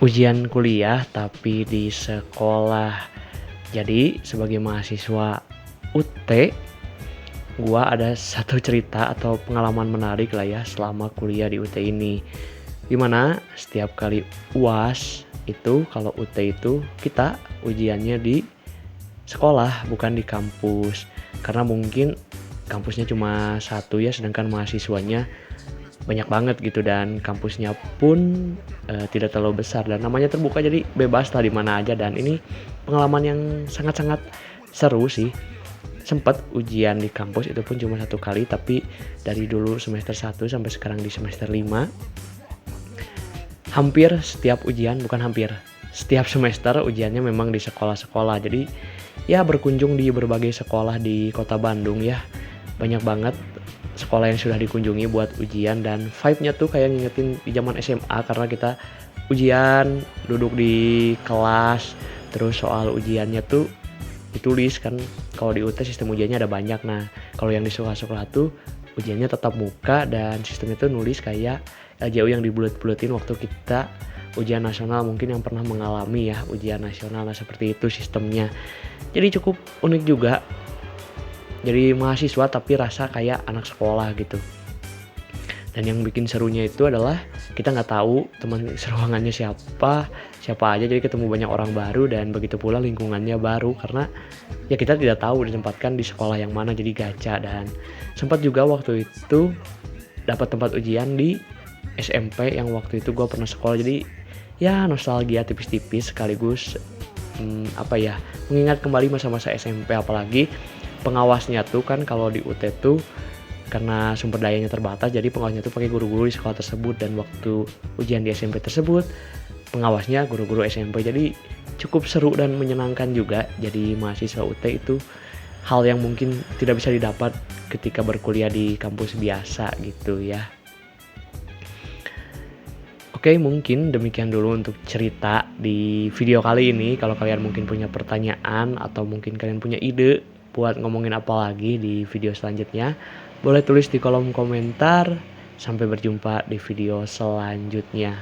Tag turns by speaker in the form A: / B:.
A: Ujian kuliah tapi di sekolah. Jadi sebagai mahasiswa UT, gua ada satu cerita atau pengalaman menarik lah ya selama kuliah di UT ini. Dimana setiap kali UAS itu kalau UT itu kita ujiannya di sekolah bukan di kampus. Karena mungkin kampusnya cuma satu ya sedangkan mahasiswanya banyak banget gitu dan kampusnya pun tidak terlalu besar dan namanya terbuka jadi bebas lah di mana aja dan ini pengalaman yang sangat-sangat seru sih. Sempat ujian di kampus itu pun cuma satu kali tapi dari dulu semester 1 sampai sekarang di semester 5 hampir setiap ujian, bukan hampir, setiap semester ujiannya memang di sekolah-sekolah. Jadi ya berkunjung di berbagai sekolah di kota Bandung ya. Banyak banget sekolah yang sudah dikunjungi buat ujian dan vibe-nya tuh kayak ngingetin di zaman SMA karena kita ujian duduk di kelas terus soal ujiannya tuh ditulis kan. Kalau di UT sistem ujiannya ada banyak. Nah, kalau yang di sekolah-sekolah tuh ujiannya tetap muka dan sistemnya tuh nulis kayak LJU yang dibulet-buletin waktu kita ujian nasional, mungkin yang pernah mengalami ya ujian nasional. Nah, seperti itu sistemnya. Jadi cukup unik juga. Jadi mahasiswa tapi rasa kayak anak sekolah gitu. Dan yang bikin serunya itu adalah kita nggak tahu teman seruangannya siapa aja, jadi ketemu banyak orang baru dan begitu pula lingkungannya baru karena ya kita tidak tahu ditempatkan di sekolah yang mana, jadi gacha. Dan sempat juga waktu itu dapat tempat ujian di SMP yang waktu itu gue pernah sekolah, jadi ya nostalgia tipis-tipis sekaligus mengingat kembali masa-masa SMP. Apalagi pengawasnya tuh kan kalau di UT tuh karena sumber dayanya terbatas jadi pengawasnya tuh pakai guru-guru di sekolah tersebut dan waktu ujian di SMP tersebut pengawasnya guru-guru SMP. Jadi cukup seru dan menyenangkan juga jadi mahasiswa UT. Itu hal yang mungkin tidak bisa didapat ketika berkuliah di kampus biasa gitu ya. Oke, mungkin demikian dulu untuk cerita di video kali ini. Kalau kalian mungkin punya pertanyaan atau mungkin kalian punya ide buat ngomongin apa lagi di video selanjutnya, boleh tulis di kolom komentar. Sampai berjumpa di video selanjutnya.